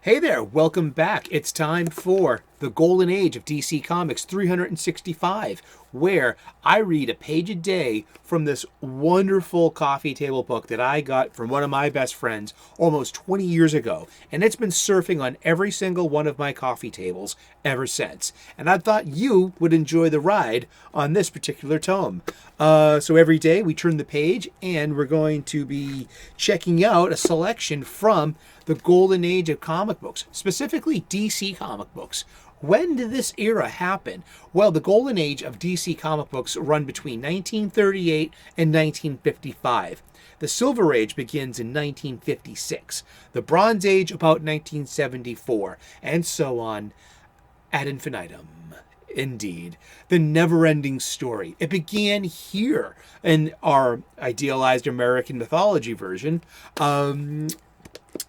Hey there, welcome back. It's time for the Golden Age of DC Comics 365, where I read a page a day from this wonderful coffee table book that I got from one of my best friends almost 20 years ago. And it's been surfing on every single one of my coffee tables ever since. And I thought you would enjoy the ride on this particular tome. So every day we turn the page and we're going to be checking out a selection from the Golden Age of comic books, specifically DC comic books. When did this era happen? Well, the Golden Age of DC comic books run between 1938 and 1955. The Silver Age begins in 1956. The Bronze Age about 1974, and so on ad infinitum. Indeed, the never-ending story. It began here in our idealized American mythology version.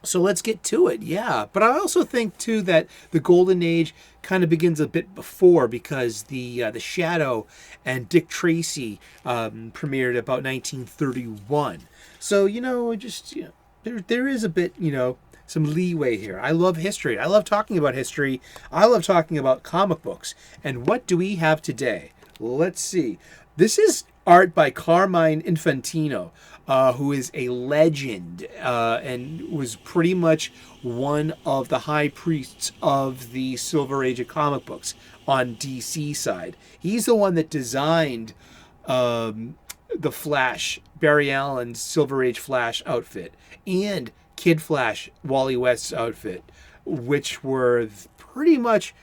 So let's get to it, yeah. But I also think, too, that the Golden Age kind of begins a bit before, because the Shadow and Dick Tracy premiered about 1931. So, there is a bit, some leeway here. I love history. I love talking about history. I love talking about comic books. And what do we have today? Let's see. This is art by Carmine Infantino, who is a legend and was pretty much one of the high priests of the Silver Age of comic books on DC side. He's the one that designed the Flash, Barry Allen's Silver Age Flash outfit, and Kid Flash, Wally West's outfit, which were pretty much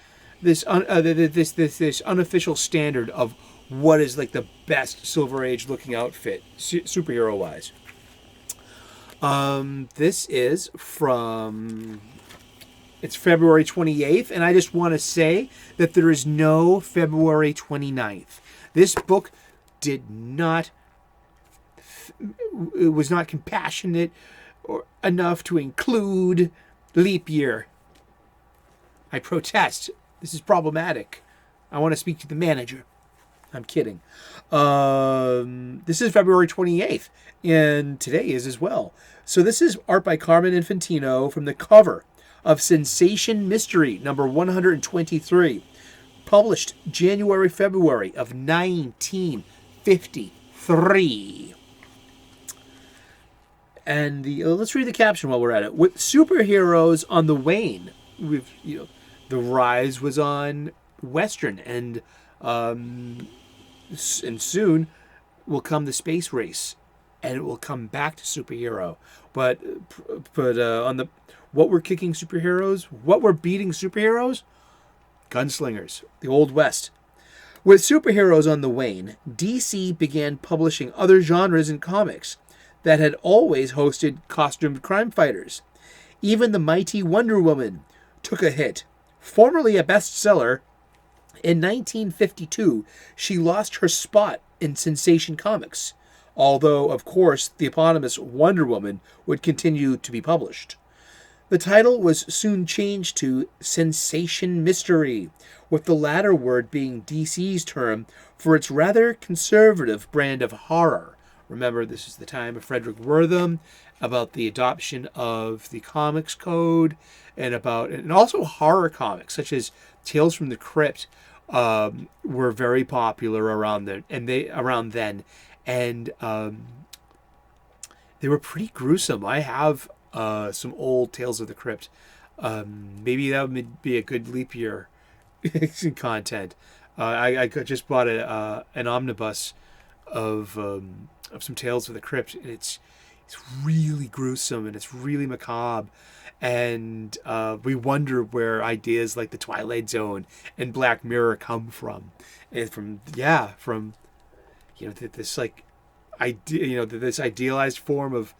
this unofficial standard of what is like the best Silver Age looking outfit, superhero wise. This is from, it's February 28th, and I just want to say that there is no February 29th. This book it was not compassionate or enough to include leap year. I protest. This is problematic. I want to speak to the manager. I'm kidding. This is February 28th, and today is as well. So this is art by Carmine Infantino from the cover of Sensation Mystery, number 123, published February of 1953. And let's read the caption while we're at it. With superheroes on the wane, the rise was on Western, and soon will come the space race, and it will come back to superhero. But on the what we're kicking superheroes, what we're beating superheroes, gunslingers, the Old West. With superheroes on the wane, DC began publishing other genres in comics that had always hosted costumed crime fighters. Even the mighty Wonder Woman took a hit. Formerly a bestseller, in 1952, she lost her spot in Sensation Comics, although, of course, the eponymous Wonder Woman would continue to be published. The title was soon changed to Sensation Mystery, with the latter word being DC's term for its rather conservative brand of horror. Remember, this is the time of Frederick Wertham, about the adoption of the Comics Code, and also horror comics such as Tales from the Crypt were very popular around then, and they were pretty gruesome. I have some old Tales of the Crypt. Maybe that would be a good leap year content. I just bought an omnibus of some Tales of the Crypt, and it's really gruesome and it's really macabre. And we wonder where ideas like the Twilight Zone and Black Mirror come from, and this like idea, this idealized form of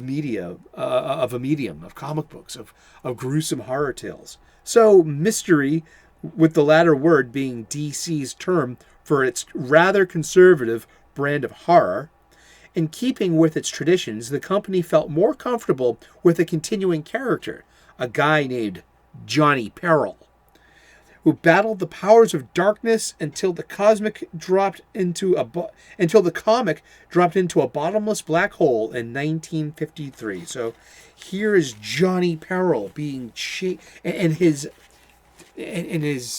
media, of a medium, of comic books, of gruesome horror tales. So mystery, with the latter word being DC's term for its rather conservative brand of horror. In keeping with its traditions, the company felt more comfortable with a continuing character, a guy named Johnny Peril. who battled the powers of darkness until the comic dropped into a bottomless black hole in 1953. So here is Johnny Peril being and his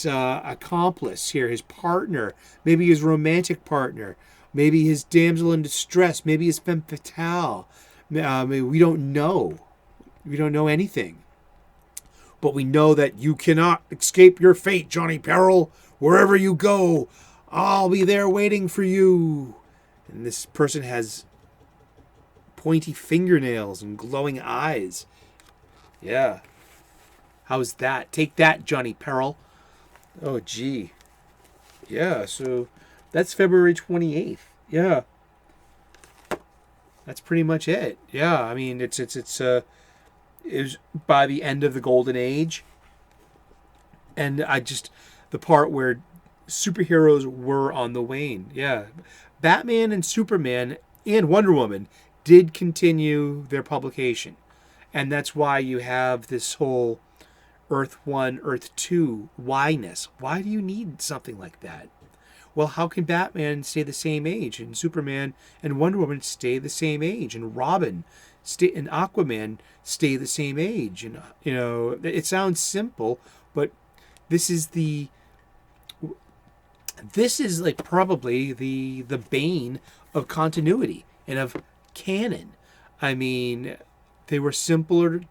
accomplice here, his partner, maybe his romantic partner, maybe his damsel in distress, maybe his femme fatale. We don't know. We don't know anything. But we know that you cannot escape your fate, Johnny Peril. Wherever you go, I'll be there waiting for you. And this person has pointy fingernails and glowing eyes. Yeah. How's that? Take that, Johnny Peril. Oh, gee. Yeah, so that's February 28th. Yeah. That's pretty much it. Yeah, I mean, it was by the end of the Golden Age. And the part where superheroes were on the wane. Yeah. Batman and Superman and Wonder Woman did continue their publication. And that's why you have this whole Earth 1, Earth 2 why-ness. Why do you need something like that? Well, how can Batman stay the same age and Superman and Wonder Woman stay the same age and Robin and Aquaman stay the same age? And it sounds simple, but this is like probably the bane of continuity and of canon. I mean, they were simple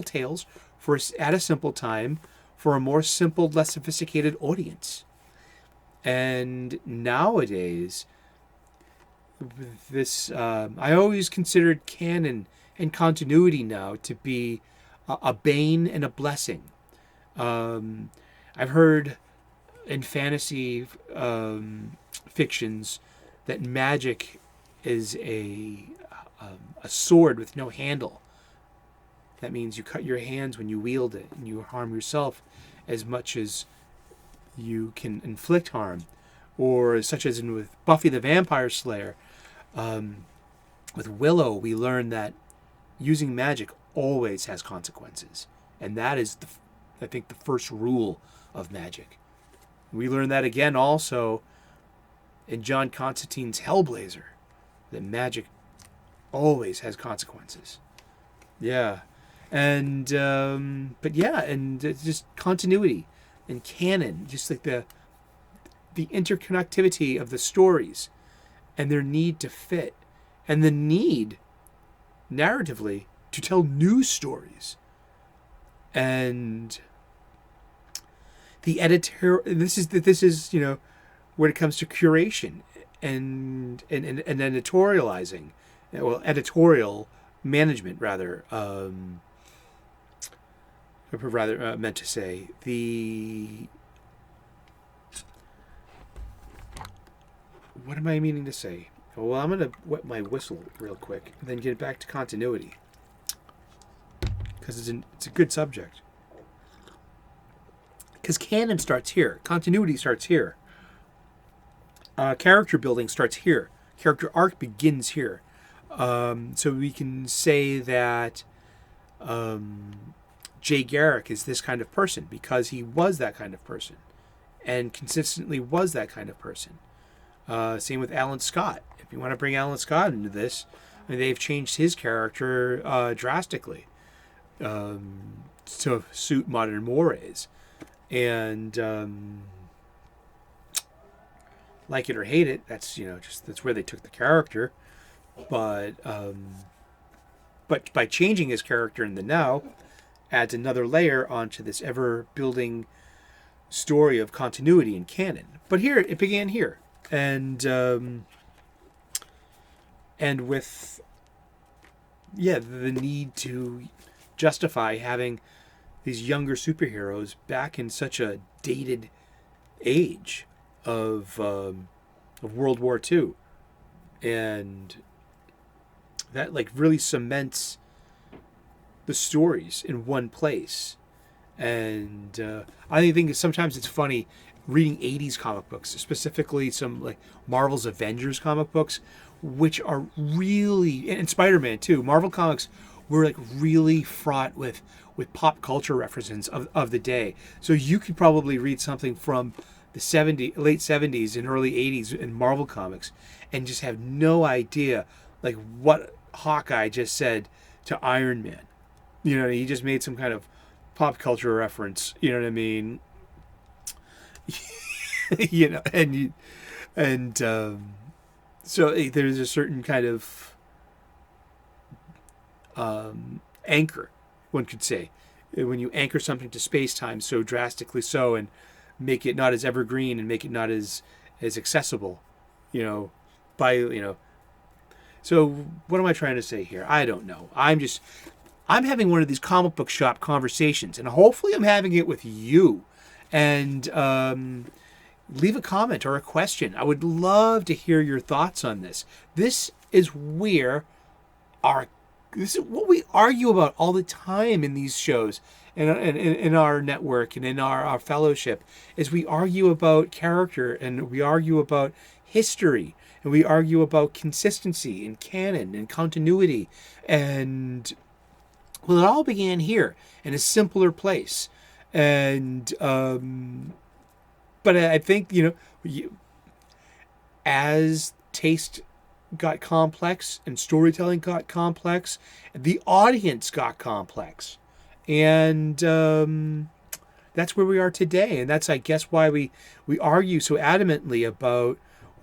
tales at a simple time for a more simple, less sophisticated audience. And nowadays, I always considered canon and continuity now to be a bane and a blessing. I've heard in fantasy fictions that magic is a sword with no handle. That means you cut your hands when you wield it, and you harm yourself as much as you can inflict harm. Or such as with Buffy the Vampire Slayer, with Willow, we learn that using magic always has consequences. And that is, I think, the first rule of magic. We learn that again also in John Constantine's Hellblazer, that magic always has consequences. Yeah. And, just continuity and canon, just like the interconnectivity of the stories and their need to fit and the need narratively to tell new stories. And the editor, this is when it comes to curation and editorializing, editorial management meant to say what am I meaning to say? Well, I'm going to wet my whistle real quick and then get back to continuity, because it's a good subject. Because canon starts here. Continuity starts here. Character building starts here. Character arc begins here. So we can say that Jay Garrick is this kind of person because he was that kind of person and consistently was that kind of person. Same with Alan Scott. If you want to bring Alan Scott into this, I mean, they've changed his character drastically to suit modern mores. And like it or hate it, that's that's where they took the character. But by changing his character in the now, adds another layer onto this ever-building story of continuity and canon. But here, it began here. And with the need to justify having these younger superheroes back in such a dated age of World War II, and that really cements the stories in one place. And I think sometimes it's funny reading 80s comic books, specifically some Marvel's Avengers comic books, which are really, and Spider-Man too. Marvel comics were really fraught with with pop culture references of the day. So you could probably read something from the late 70s and early 80s in Marvel Comics and just have no idea like what Hawkeye just said to Iron Man. You know, he just made some kind of pop culture reference. You know what I mean? You know, so there's a certain kind of anchor, one could say, when you anchor something to space-time so drastically so, and make it not as evergreen and make it not as accessible, you know, So what am I trying to say here? I don't know. I'm having one of these comic book shop conversations, and hopefully I'm having it with you. And leave a comment or a question. I would love to hear your thoughts on this. This is what we argue about all the time in these shows, and in our network and in our fellowship, is we argue about character, and we argue about history, and we argue about consistency and canon and continuity. And well, it all began here in a simpler place. And but I think, you know, as taste got complex and storytelling got complex, the audience got complex. And that's where we are today. And that's, I guess, why we argue so adamantly about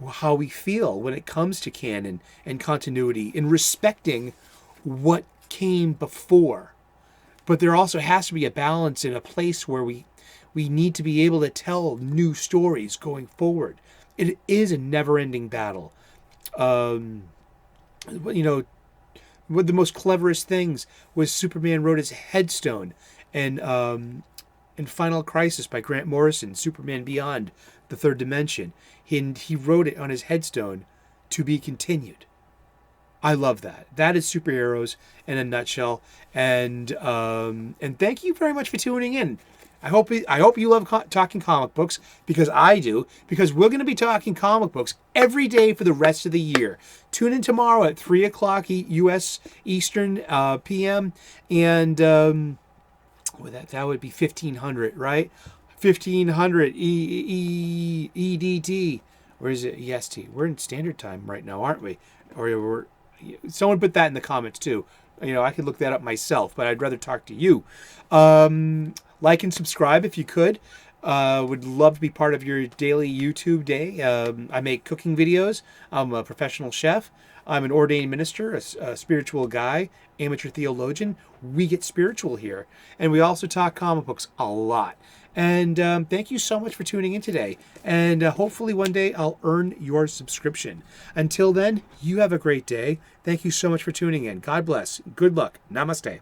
how we feel when it comes to canon and continuity, in respecting what came before. But there also has to be a balance in a place where we need to be able to tell new stories going forward. It is a never-ending battle. You know, one of the most cleverest things was Superman wrote his headstone in Final Crisis by Grant Morrison, Superman Beyond the Third Dimension. He wrote it on his headstone, "To be continued." I love that. That is superheroes in a nutshell. And thank you very much for tuning in. I hope you love talking comic books, because I do, because we're going to be talking comic books every day for the rest of the year. Tune in tomorrow at 3 o'clock U.S. Eastern p.m. And that would be 1500, right? 1500 EDT. Or is it EST? We're in standard time right now, aren't we? Or someone put that in the comments too. You know, I could look that up myself, but I'd rather talk to you. Like and subscribe if you could. Would love to be part of your daily YouTube day. I make cooking videos. I'm a professional chef. I'm an ordained minister, a spiritual guy, amateur theologian. We get spiritual here. And we also talk comic books a lot. And thank you so much for tuning in today. And hopefully one day I'll earn your subscription. Until then, you have a great day. Thank you so much for tuning in. God bless. Good luck. Namaste.